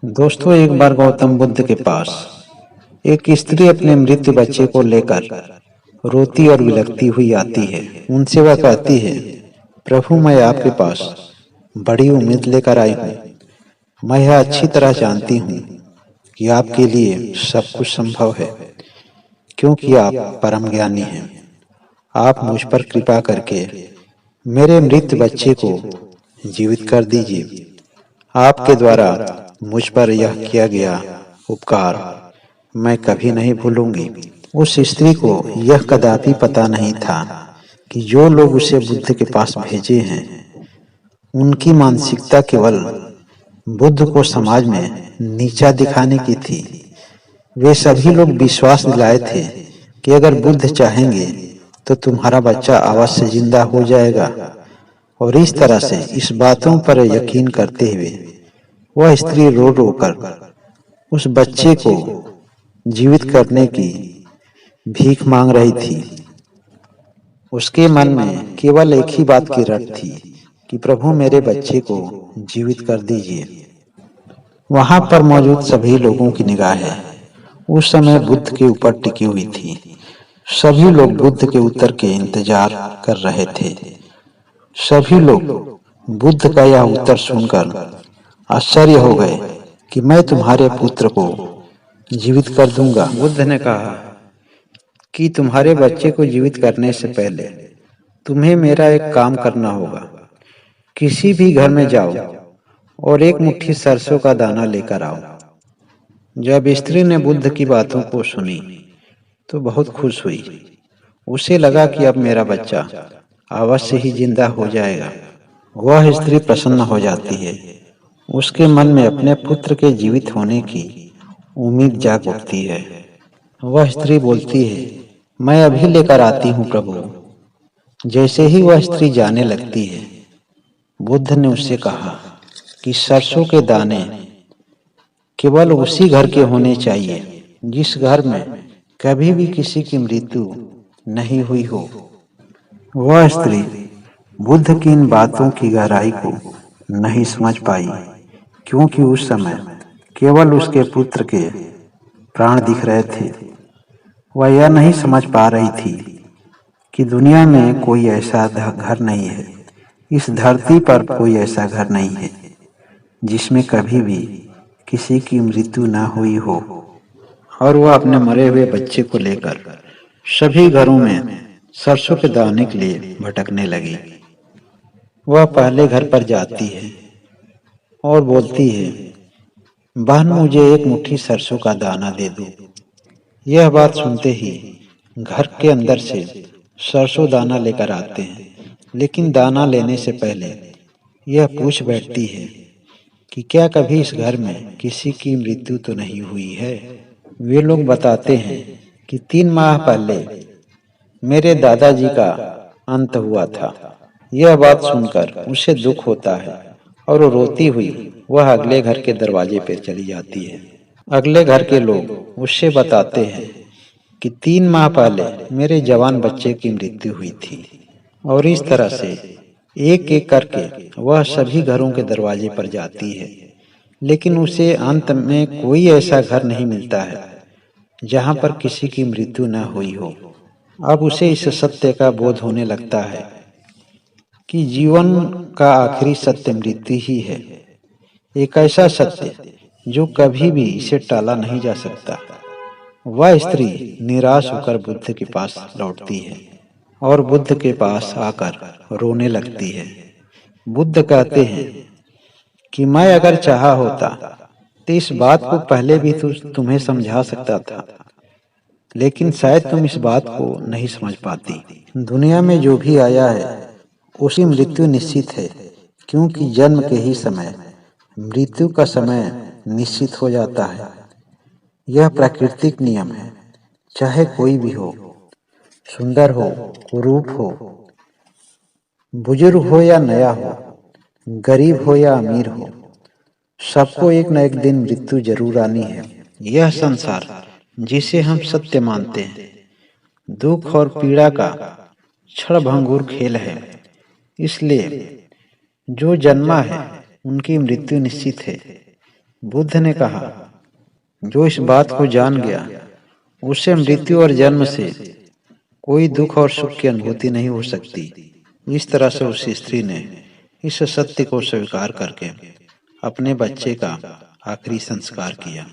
दोस्तों, एक बार गौतम बुद्ध के पास एक स्त्री अपने मृत बच्चे को लेकर रोती और विलखती हुई आती है। उनसे वह कहती है, प्रभु, मैं आपके पास बड़ी उम्मीद लेकर आई हूँ। मैं यह अच्छी तरह जानती हूँ कि आपके लिए सब कुछ संभव है, क्योंकि आप परम ज्ञानी हैं। आप मुझ पर कृपा करके मेरे मृत बच्चे को जीवित कर दीजिए। आपके द्वारा मुझ पर यह किया गया उपकार मैं कभी नहीं भूलूंगी। उस स्त्री को यह कदापि पता नहीं था कि जो लोग उसे बुद्ध के पास भेजे हैं, उनकी मानसिकता केवल बुद्ध को समाज में नीचा दिखाने की थी। वे सभी लोग विश्वास दिलाए थे कि अगर बुद्ध चाहेंगे तो तुम्हारा बच्चा अवश्य जिंदा हो जाएगा, और इस तरह से इस बातों पर यकीन करते हुए वह स्त्री रो रो कर उस बच्चे को जीवित करने की भीख मांग रही थी। उसके मन में केवल एक ही बात की रट थी कि प्रभु, मेरे बच्चे को जीवित कर दीजिए। वहां पर मौजूद सभी लोगों की निगाहें उस समय बुद्ध के ऊपर टिकी हुई थी। सभी लोग बुद्ध के उत्तर के इंतजार कर रहे थे। सभी लोग बुद्ध का यह उत्तर सुनकर आश्चर्य हो गए कि मैं तुम्हारे पुत्र को जीवित कर दूंगा। बुद्ध ने कहा कि तुम्हारे बच्चे को जीवित करने से पहले तुम्हें मेरा एक काम करना होगा। किसी भी घर में जाओ और एक मुट्ठी सरसों का दाना लेकर आओ। जब स्त्री ने बुद्ध की बातों को सुनी तो बहुत खुश हुई। उसे लगा कि अब मेरा बच्चा अवश्य ही जिंदा हो जाएगा। वह स्त्री प्रसन्न हो जाती है। उसके मन में अपने पुत्र के जीवित होने की उम्मीद जाग उठती है। वह स्त्री बोलती है, मैं अभी लेकर आती हूँ प्रभु। जैसे ही वह स्त्री जाने लगती है, बुद्ध ने उससे कहा कि सरसों के दाने केवल उसी घर के होने चाहिए जिस घर में कभी भी किसी की मृत्यु नहीं हुई हो। वह स्त्री बुद्ध की इन बातों की गहराई को नहीं समझ पाई, क्योंकि उस समय केवल उसके पुत्र के प्राण दिख रहे थे। वह यह नहीं समझ पा रही थी कि दुनिया में कोई ऐसा घर नहीं है, इस धरती पर कोई ऐसा घर नहीं है जिसमें कभी भी किसी की मृत्यु न हुई हो। और वह अपने मरे हुए बच्चे को लेकर सभी घरों में सरसों के दाने के लिए भटकने लगी। वह पहले घर पर जाती है और बोलती है, बहन, मुझे एक मुट्ठी सरसों का दाना दे दो। यह बात सुनते ही घर के अंदर से सरसों दाना लेकर आते हैं, लेकिन दाना लेने से पहले यह पूछ बैठती है कि क्या कभी इस घर में किसी की मृत्यु तो नहीं हुई है। वे लोग बताते हैं कि 3 माह पहले मेरे दादाजी का अंत हुआ था। यह बात सुनकर उसे दुख होता है और रोती हुई वह अगले घर के दरवाजे पर चली जाती है। अगले घर के लोग उससे बताते हैं कि 3 माह पहले मेरे जवान बच्चे की मृत्यु हुई थी। और इस तरह से एक एक करके वह सभी घरों के दरवाजे पर जाती है, लेकिन उसे अंत में कोई ऐसा घर नहीं मिलता है जहां पर किसी की मृत्यु न हुई हो। अब उसे इस सत्य का बोध होने लगता है कि जीवन का आखिरी सत्य मृत्यु ही है, एक ऐसा सत्य जो कभी भी इसे टाला नहीं जा सकता। वह स्त्री निराश होकर बुद्ध के पास लौटती है और बुद्ध के पास आकर रोने लगती है। बुद्ध कहते हैं कि मैं अगर चाहा होता तो इस बात को पहले भी तुम्हें समझा सकता था, लेकिन शायद तुम इस बात को नहीं समझ पाती। दुनिया में जो भी आया है उसकी मृत्यु निश्चित है, क्योंकि जन्म के ही समय मृत्यु का समय निश्चित हो जाता है। यह प्राकृतिक नियम है। चाहे कोई भी हो, सुंदर हो, कुरूप हो, बुजुर्ग हो या नया हो, गरीब हो या अमीर हो, सबको एक न एक दिन मृत्यु जरूर आनी है। यह संसार जिसे हम सत्य मानते हैं, दुख और पीड़ा का क्षणभंगुर खेल है। इसलिए जो जन्मा है उनकी मृत्यु निश्चित है। बुद्ध ने कहा, जो इस बात को जान गया उससे मृत्यु और जन्म से कोई दुख और सुख की अनुभूति नहीं हो सकती। इस तरह से उस स्त्री ने इस सत्य को स्वीकार करके अपने बच्चे का आखिरी संस्कार किया।